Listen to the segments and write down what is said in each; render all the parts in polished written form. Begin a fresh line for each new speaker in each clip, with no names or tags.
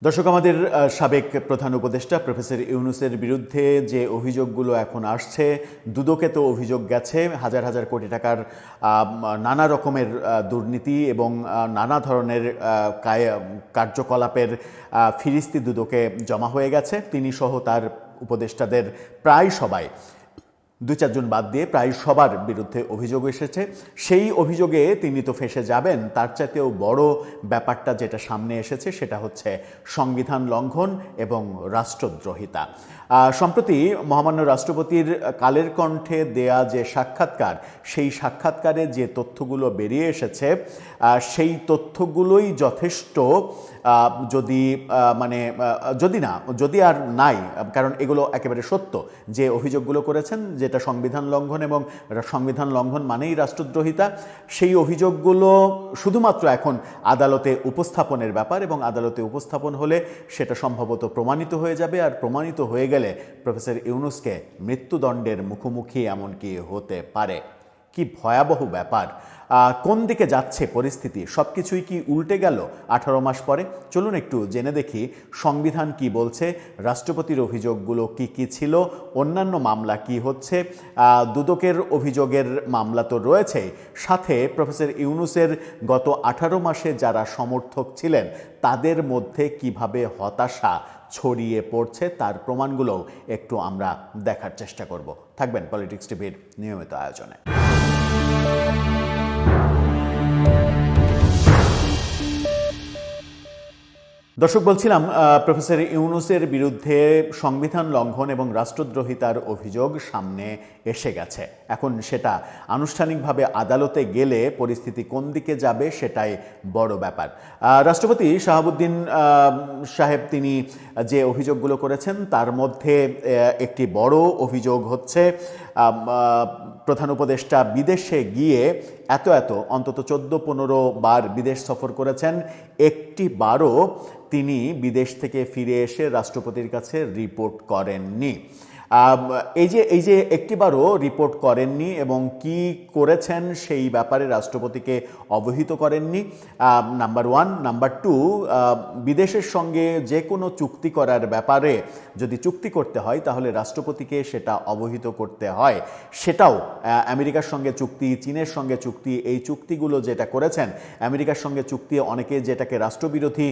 দর্শক, আমাদের সাবেক প্রধান উপদেষ্টা প্রফেসর ইউনূসের বিরুদ্ধে যে অভিযোগগুলো এখন আসছে, দুদকে তো অভিযোগ গেছে হাজার হাজার কোটি টাকার নানা রকমের দুর্নীতি এবং নানা ধরনের কার্যকলাপের ফিরিস্তি দুদকে জমা হয়ে গেছে। তিনি সহ তার উপদেষ্টাদের প্রায় সবাই, দু চারজন বাদ দিয়ে প্রায় সবার বিরুদ্ধে অভিযোগ এসেছে। সেই অভিযোগে তিনি তো ফেঁসে যাবেন, তার চাইতেও বড় ব্যাপারটা যেটা সামনে এসেছে সেটা হচ্ছে সংবিধান লঙ্ঘন এবং রাষ্ট্রদ্রোহিতা। সম্প্রতি মহামান্য রাষ্ট্রপতির কালের কণ্ঠে দেয়া যে সাক্ষাৎকার, সেই সাক্ষাৎকারে যে তথ্যগুলো বেরিয়ে এসেছে সেই তথ্যগুলোই যথেষ্ট, যদি আর নাই, কারণ এগুলো একেবারে সত্য যে অভিযোগগুলো করেছেন, যেটা সংবিধান লঙ্ঘন এবং সংবিধান লঙ্ঘন মানেই রাষ্ট্রদ্রোহিতা। সেই অভিযোগগুলো শুধুমাত্র এখন আদালতে উপস্থাপনের ব্যাপার, এবং আদালতে উপস্থাপন হলে সেটা সম্ভবত প্রমাণিত হয়ে যাবে। আর প্রমাণিত হয়ে গেলে প্রফেসর ইউনূসকে মৃত্যুদণ্ডের মুখোমুখি এমনকি হতে পারে। কি ভয়াবহ ব্যাপার! কোন দিকে যাচ্ছে পরিস্থিতি? সব কিছুই কি উল্টে গেল 18 মাস পরে? চলুন একটু জেনে দেখি সংবিধান কি বলছে, রাষ্ট্রপতির অভিযোগগুলো কি কি ছিল, অন্যান্য মামলা কি হচ্ছে। দুদকের অভিযোগের মামলা তো রয়েছে, সাথে প্রফেসর ইউনূসের গত 18 মাসে যারা সমর্থক ছিলেন তাদের মধ্যে কিভাবে হতাশা ছড়িয়ে পড়ছে তার প্রমাণগুলোও একটু আমরা দেখার চেষ্টা করব। থাকবেন পলিটিক্স টিভির নিয়মিত আয়োজনে। দর্শক, বলছিলাম প্রফেসর ইউনূসের বিরুদ্ধে সংবিধান লঙ্ঘন এবং রাষ্ট্রদ্রোহিতার অভিযোগ সামনে এসে গেছে। এখন সেটা আনুষ্ঠানিকভাবে আদালতে গেলে পরিস্থিতি কোন দিকে যাবে সেটাই বড় ব্যাপার। রাষ্ট্রপতি শাহাবুদ্দিন সাহেব তিনি যে অভিযোগগুলো করেছেন তার মধ্যে একটি বড় অভিযোগ হচ্ছে প্রধান উপদেষ্টা বিদেশে গিয়ে অন্তত 14-15 বার বিদেশ সফর করেছেন, একটি বারও তিনি বিদেশ থেকে ফিরে এসে রাষ্ট্রপতির কাছে রিপোর্ট করেননি। এই যে একটিবারও রিপোর্ট করেননি এবং কি করেছেন সেই ব্যাপারে রাষ্ট্রপতিকে অবহিত করেননি, নাম্বার 1। নাম্বার 2, বিদেশের সঙ্গে যে কোনো চুক্তি করার ব্যাপারে যদি চুক্তি করতে হয় তাহলে রাষ্ট্রপতিকে সেটা অবহিত করতে হয়। সেটাও আমেরিকার সঙ্গে চুক্তি, চীনের সঙ্গে চুক্তি, এই চুক্তিগুলো যেটা করেছেন, আমেরিকার সঙ্গে চুক্তি অনেকে যেটাকে রাষ্ট্রবিরোধী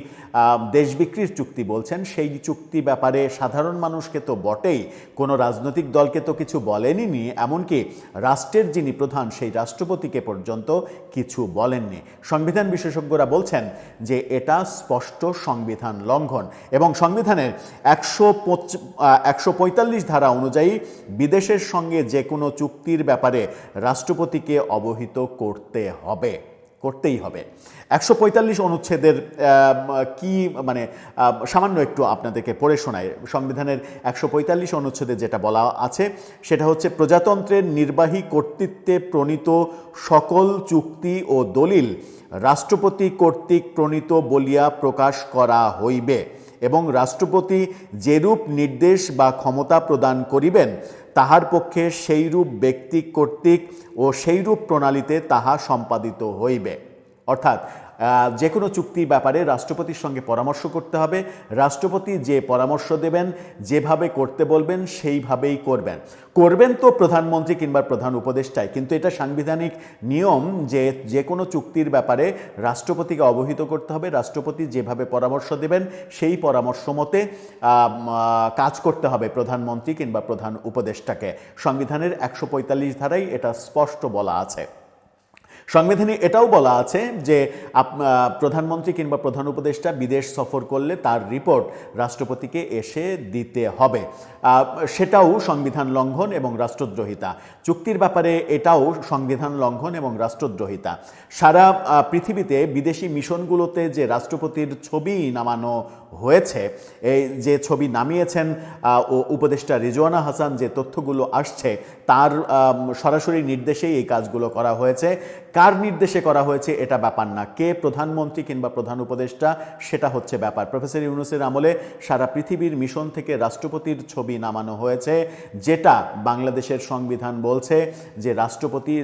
দেশ বিক্রির চুক্তি বলছেন, সেই চুক্তি ব্যাপারে সাধারণ মানুষকে তো বটেই, কোনো রাজনৈতিক দলকে তো কিছু বলেনি, এমনকি রাষ্ট্রের যিনি প্রধান সেই রাষ্ট্রপতিকে পর্যন্ত কিছু বলেননি। সংবিধান বিশেষজ্ঞরা বলছেন যে এটা স্পষ্ট সংবিধান লঙ্ঘন, এবং সংবিধানের 145 ধারা অনুযায়ী বিদেশের সঙ্গে যে কোনো চুক্তির ব্যাপারে রাষ্ট্রপতিকে অবহিত করতেই হবে। 145 অনুচ্ছেদের কি সামান্য একটু আপনাদেরকে পড়ে শোনাই। সংবিধানের 145 অনুচ্ছেদে যেটা বলা আছে সেটা হচ্ছে, প্রজাতন্ত্রের নির্বাহী কর্তৃত্বে প্রণীত সকল চুক্তি ও দলিল রাষ্ট্রপতি কর্তৃক প্রণীত বলিয়া প্রকাশ করা হইবে, এবং রাষ্ট্রপতি যেরূপ নির্দেশ বা ক্ষমতা প্রদান করিবেন তাহার পক্ষে সেইরূপ ব্যক্তি কর্তৃক ও সেইরূপ প্রণালীতে তাহা সম্পাদিত হইবে। অর্থাৎ যে কোনো চুক্তির ব্যাপারে রাষ্ট্রপতির সঙ্গে পরামর্শ করতে হবে, রাষ্ট্রপতি যে পরামর্শ দেবেন, যেভাবে করতে বলবেন সেইভাবেই করবেন তো প্রধানমন্ত্রী কিংবা প্রধান উপদেষ্টাই, কিন্তু এটা সাংবিধানিক নিয়ম যে যে কোনো চুক্তির ব্যাপারে রাষ্ট্রপতিকে অবহিত করতে হবে, রাষ্ট্রপতি যেভাবে পরামর্শ দেবেন সেই পরামর্শ মতে কাজ করতে হবে প্রধানমন্ত্রী কিংবা প্রধান উপদেষ্টাকে। সংবিধানের 145 ধারায় এটা স্পষ্ট বলা আছে। সংবিধানে এটাও বলা আছে যে প্রধানমন্ত্রী কিংবা প্রধান উপদেষ্টা বিদেশ সফর করলে তার রিপোর্ট রাষ্ট্রপতিকে এসে দিতে হবে। সেটাও সংবিধান লঙ্ঘন এবং রাষ্ট্রদ্রোহিতা। চুক্তির ব্যাপারে এটাও সংবিধান লঙ্ঘন এবং রাষ্ট্রদ্রোহিতা। সারা পৃথিবীতে বিদেশি মিশনগুলোতে যে রাষ্ট্রপতির ছবি নামানো হয়েছে, এই যে ছবি নামিয়েছেন উপদেষ্টা রিজওয়ানা হাসান, যে তথ্যগুলো আসছে তার সরাসরি নির্দেশেই এই কাজগুলো করা হয়েছে। কার নির্দেশে করা হয়েছে এটা ব্যাপার না, কে প্রধানমন্ত্রী কিংবা প্রধান উপদেষ্টা সেটা হচ্ছে ব্যাপার। প্রফেসর ইউনূসের আমলে সারা পৃথিবীর মিশন থেকে রাষ্ট্রপতির ছবি নামানো হয়েছে, যেটা বাংলাদেশের সংবিধান বলছে যে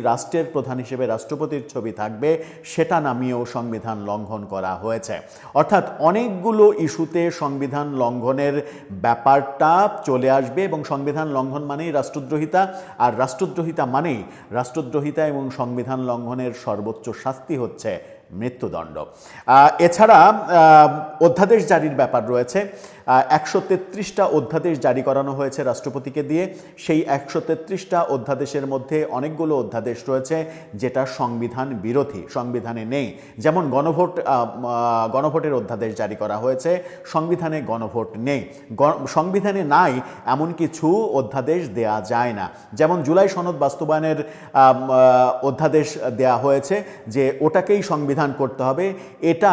রাষ্ট্রের প্রধান হিসেবে রাষ্ট্রপতির ছবি থাকবে, সেটা নামিয়েও সংবিধান লঙ্ঘন করা হয়েছে। অর্থাৎ অনেকগুলো ইস্যু ইস্যুতে সংবিধান লঙ্ঘনের ব্যাপারটা চলে আসবে এবং সংবিধান লঙ্ঘন মানেই রাষ্ট্রদ্রোহিতা, আর রাষ্ট্রদ্রোহিতা মানেই রাষ্ট্রদ্রোহিতা এবং সংবিধান লঙ্ঘনের সর্বোচ্চ শাস্তি হচ্ছে মৃত্যুদণ্ড। এছাড়া অধ্যাদেশ জারির ব্যাপার রয়েছে। 133টা অধ্যাদেশ জারি করানো হয়েছে রাষ্ট্রপতিকে দিয়ে। সেই 133টা অধ্যাদেশের মধ্যে অনেকগুলো অধ্যাদেশ রয়েছে যেটা সংবিধান বিরোধী, সংবিধানে নেই। যেমন গণভোটের অধ্যাদেশ জারি করা হয়েছে, সংবিধানে গণভোট নেই। সংবিধানে নাই এমন কিছু অধ্যাদেশ দেয়া যায় না। যেমন জুলাই সনদ বাস্তবায়নের অধ্যাদেশ দেয়া হয়েছে যে ওটাকেই সংবিধান করতে হবে, এটা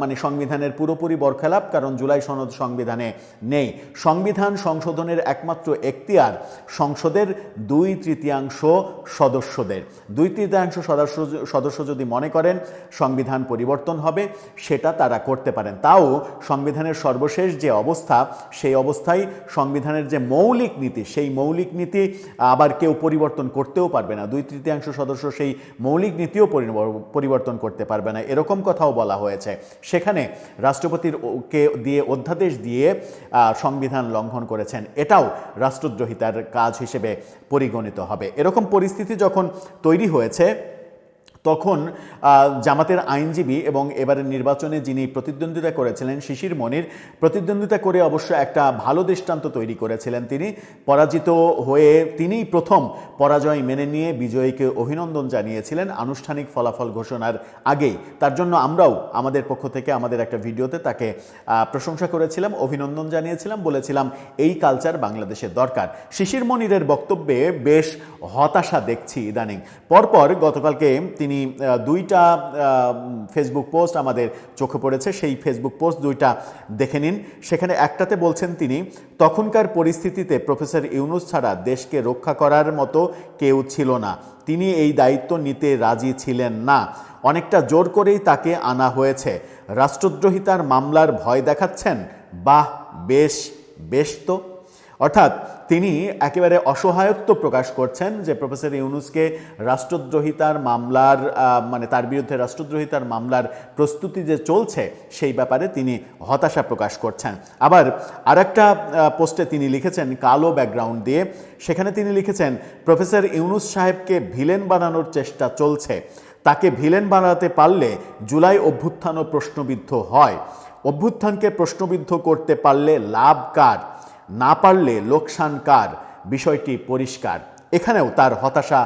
মানে সংবিধানের পুরোপুরি বরখেলাপ, কারণ জুলাই সনদ সংবিধানে নেই। সংবিধান সংশোধনের একমাত্র এখতিয়ার সংসদের 2/3 সদস্যদের। 2/3 সদস্য যদি মনে করেন সংবিধান পরিবর্তন হবে, সেটা তারা করতে পারেন। তাও সংবিধানের সর্বশেষ যে অবস্থা, সেই অবস্থায় সংবিধানের যে মৌলিক নীতি, সেই মৌলিক নীতি আবার কেউ পরিবর্তন করতেও পারবে না। 2/3 সদস্য সেই মৌলিক নীতিও পরিবর্তন করতে পারবে না, এরকম কথাও বলা হয়েছে। সেখানে রাষ্ট্রপতির কে দিয়ে অধ্যাদেশ দিয়ে সংবিধান লঙ্ঘন করেছেন, এটাও রাষ্ট্রদ্রোহিতার কাজ হিসেবে পরিগণিত হবে। এরকম পরিস্থিতি যখন তৈরি হয়েছে, তখন জামাতের আইনজীবী এবং এবারের নির্বাচনে যিনি প্রতিদ্বন্দ্বিতা করেছিলেন শিশির মনির, প্রতিদ্বন্দ্বিতা করে অবশ্য একটা ভালো দৃষ্টান্ত তৈরি করেছিলেন। তিনি পরাজিত হয়ে তিনিই প্রথম পরাজয় মেনে নিয়ে বিজয়ীকে অভিনন্দন জানিয়েছিলেন আনুষ্ঠানিক ফলাফল ঘোষণার আগেই। তার জন্য আমরাও আমাদের পক্ষ থেকে আমাদের একটা ভিডিওতে তাকে প্রশংসা করেছিলাম, অভিনন্দন জানিয়েছিলাম, বলেছিলাম এই কালচার বাংলাদেশের দরকার। শিশির মনিরের বক্তব্যে বেশ হতাশা দেখছি ইদানিং। পরপর গতকালকে তিনি 2টা ফেসবুক পোস্ট আমাদের চোখে পড়েছে, সেই ফেসবুক পোস্ট 2টা দেখে নিন। সেখানে একটাতে বলছেন তিনি, তখনকার পরিস্থিতিতে প্রফেসর ইউনূস ছাড়া দেশকে রক্ষা করার মতো কেউ ছিল না, তিনি এই দায়িত্ব নিতে রাজি ছিলেন না, অনেকটা জোর করেই তাকে আনা হয়েছে, রাষ্ট্রদ্রোহিতার মামলার ভয় দেখাচ্ছেন, বাহ বেশ বেশ। তো অর্থাৎ তিনি একেবারে অসহায়ত্ব প্রকাশ করছেন যে প্রফেসর ইউনূসকে রাষ্ট্রদ্রোহিতার মামলার মানে তার বিরুদ্ধে রাষ্ট্রদ্রোহিতার মামলার প্রস্তুতি যে চলছে সেই ব্যাপারে তিনি হতাশা প্রকাশ করছেন। আবার আরেকটা পোস্টে তিনি লিখেছেন কালো ব্যাকগ্রাউন্ড দিয়ে, সেখানে তিনি লিখেছেন প্রফেসর ইউনূস সাহেবকে ভিলেন বানানোর চেষ্টা চলছে, তাকে ভিলেন বানাতে পারলে জুলাই অভ্যুত্থানও প্রশ্নবিদ্ধ হয়, অভ্যুত্থানকে প্রশ্নবিদ্ধ করতে পারলে লাভ কার, না পারলে লোকসান কার, বিষয়টি পরিষ্কার। এখানেও তার হতাশা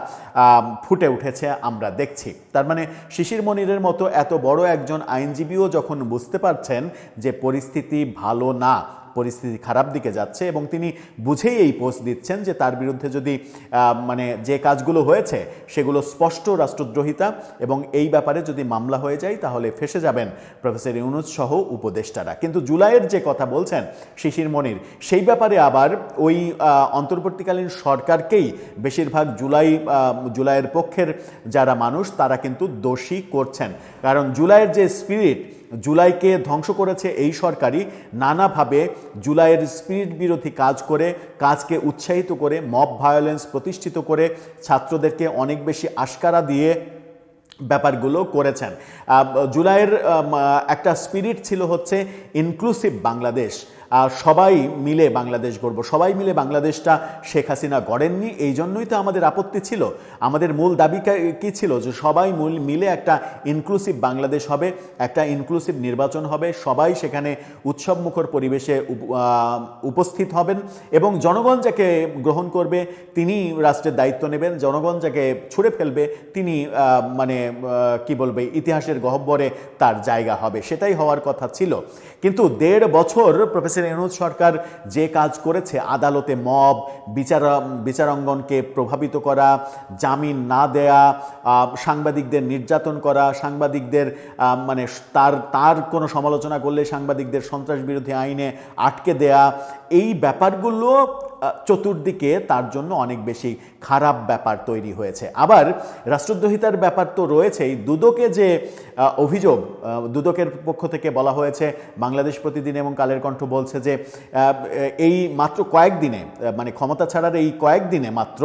ফুটে উঠেছে আমরা দেখছি। তার মানে শিশির মনিরের মতো এত বড় একজন আইনজীবীও যখন বুঝতে পারছেন যে পরিস্থিতি ভালো না, পরিস্থিতি খারাপ দিকে যাচ্ছে, এবং তিনি বুঝেই এই পোস্ট দিচ্ছেন যে তার বিরুদ্ধে যদি মানে যে কাজগুলো হয়েছে সেগুলো স্পষ্ট রাষ্ট্রদ্রোহিতা, এবং এই ব্যাপারে যদি মামলা হয়ে যায় তাহলে ফেঁসে যাবেন প্রফেসর ইউনূস সহ উপদেষ্টারা। কিন্তু জুলাইয়ের যে কথা বলছেন শিশির মনির, সেই ব্যাপারে আবার ওই অন্তর্বর্তীকালীন সরকারকেই বেশিরভাগ জুলাইয়ের পক্ষের যারা মানুষ তারা কিন্তু দোষী করছেন। কারণ জুলাইয়ের যে স্পিরিট, জুলাইকে ধ্বংস করেছে এই সরকারই নানাভাবে জুলাইয়ের স্পিরিট বিরোধী কাজ করে, কাজকে উৎসাহিত করে, মব ভায়োলেন্স প্রতিষ্ঠিত করে, ছাত্রদেরকে অনেক বেশি আশকারা দিয়ে ব্যাপারগুলো করেছেন। জুলাইয়ের একটা স্পিরিট ছিল হচ্ছে ইনক্লুসিভ বাংলাদেশ, সবাই মিলে বাংলাদেশ গড়ব, সবাই মিলে বাংলাদেশটা শেখ হাসিনা গড়েননি, এই জন্যই তো আমাদের আপত্তি ছিল। আমাদের মূল দাবি কী ছিল? যে সবাই মিলে একটা ইনক্লুসিভ বাংলাদেশ হবে, একটা ইনক্লুসিভ নির্বাচন হবে, সবাই সেখানে উৎসবমুখর পরিবেশে উপস্থিত হবেন, এবং জনগণ যাকে গ্রহণ করবে তিনি রাষ্ট্রের দায়িত্ব নেবেন, জনগণ যাকে ছুঁড়ে ফেলবে তিনি মানে কি বলবে ইতিহাসের গহ্বরে তার জায়গা হবে, সেটাই হওয়ার কথা ছিল। কিন্তু 1.5 বছর প্রফেসর ইউনূস সরকার যে কাজ করেছে, আদালতে মব, বিচারাঙ্গনকে প্রভাবিত করা, জামিন না দেয়া, সাংবাদিকদের নির্যাতন করা, সাংবাদিকদের মানে তার কোনো সমালোচনা করলে সাংবাদিকদের সন্ত্রাস বিরোধী আইনে আটকে দেয়া, এই ব্যাপারগুলো চতুর্দিকে তার জন্য অনেক বেশি খারাপ ব্যাপার তৈরি হয়েছে। আবার রাষ্ট্রদ্রোহিতার ব্যাপার তো রয়েছেই। দুদকে যে অভিযোগ, দুদকের পক্ষ থেকে বলা হয়েছে, বাংলাদেশ প্রতিদিন এবং কালের কণ্ঠ বলছে যে এই মাত্র কয়েকদিনে, মানে ক্ষমতা ছাড়ার এই কয়েকদিনে মাত্র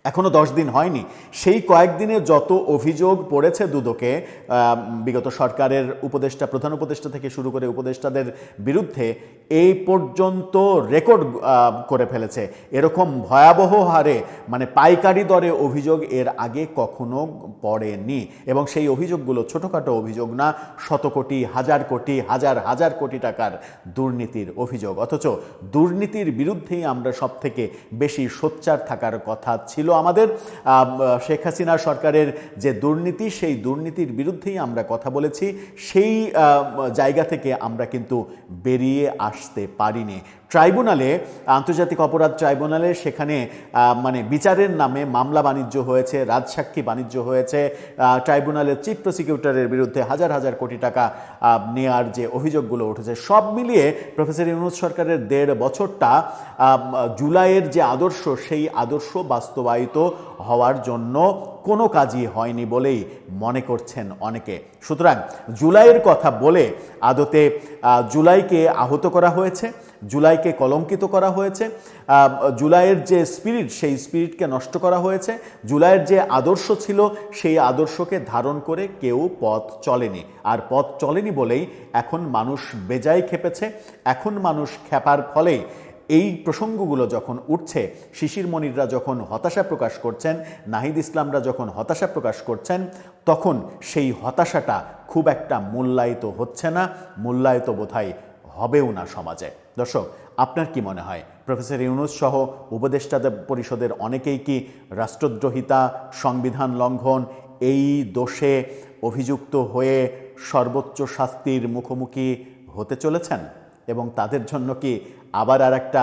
এখনো 10 দিন হয়নি, সেই কয়েকদিনে যত অভিযোগ পড়েছে দুদকে বিগত সরকারের উপদেষ্টা, প্রধান উপদেষ্টা থেকে শুরু করে উপদেষ্টাদের বিরুদ্ধে, এই পর্যন্ত রেকর্ড করে ফেলেছে। এরকম ভয়াবহ হারে মানে পাইকারি দরে অভিযোগ এর আগে কখনো পড়েনি, এবং সেই অভিযোগগুলো ছোটোখাটো অভিযোগ না, শত কোটি, হাজার কোটি, হাজার হাজার কোটি টাকার দুর্নীতির অভিযোগ। অথচ দুর্নীতির বিরুদ্ধেই আমরা সব থেকে বেশি সোচ্চার থাকার কথা ছিল আমাদের। শেখ হাসিনা সরকারের যে দুর্নীতি, সেই দুর্নীতির বিরুদ্ধেই আমরা কথা বলেছি। সেই জায়গা থেকে আমরা কিন্তু বেরিয়ে আসতে পারিনি। ট্রাইব্যুনালে, আন্তর্জাতিক অপরাধ ট্রাইব্যুনালে, সেখানে মানে বিচারের নামে মামলা বাণিজ্য হয়েছে, রাজসাক্ষী বাণিজ্য হয়েছে। ট্রাইব্যুনালের চিফ প্রসিকিউটরের বিরুদ্ধে হাজার হাজার কোটি টাকা নেয়ার যে অভিযোগগুলো উঠেছে, সব মিলিয়ে প্রফেসর ইউনূস সরকারের 1.5 বছরটা জুলাইয়ের যে আদর্শ, সেই আদর্শ বাস্তবায়িত হওয়ার জন্য কোনো কাজই হয়নি বলেই মনে করছেন অনেকে। সুতরাং জুলাইয়ের কথা বলে আদতে জুলাইকে আহত করা হয়েছে, জুলাইকে কলঙ্কিত করা হয়েছে, জুলাইয়ের যে স্পিরিট, সেই স্পিরিটকে নষ্ট করা হয়েছে। জুলাইয়ের যে আদর্শ ছিল, সেই আদর্শকে ধারণ করে কেউ পথ চলেনি। আর পথ চলেনি বলেই এখন মানুষ বেজায় খেপেছে। এখন মানুষ খেপার ফলেই এই প্রসঙ্গগুলো যখন উঠছে, শিশির মনিররা যখন হতাশা প্রকাশ করছেন, নাহিদ ইসলামরা যখন হতাশা প্রকাশ করছেন, তখন সেই হতাশাটা খুব একটা মূল্যায়িত হচ্ছে না, মূল্যায়িত বোধহয় হবেও না সমাজে। দর্শক, আপনার কি মনে হয় প্রফেসর ইউনূস সহ উপদেষ্টাদের পরিষদের অনেকেই কি রাষ্ট্রদ্রোহিতা, সংবিধান লঙ্ঘন এই দোষে অভিযুক্ত হয়ে সর্বোচ্চ শাস্তির মুখোমুখি হতে চলেছেন? এবং তাদের জন্য কি আবার আর একটা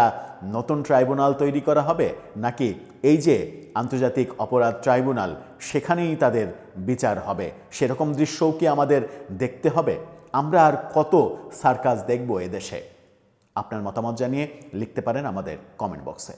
নতুন ট্রাইব্যুনাল তৈরি করা হবে, নাকি এই যে আন্তর্জাতিক অপরাধ ট্রাইব্যুনাল, সেখানেই তাদের বিচার হবে? সেরকম দৃশ্যও কি আমাদের দেখতে হবে? আমরা আর কত সার্কাস দেখব এদেশে? আপনার মতামত জানিয়ে লিখতে পারেন আমাদের কমেন্ট বক্সে।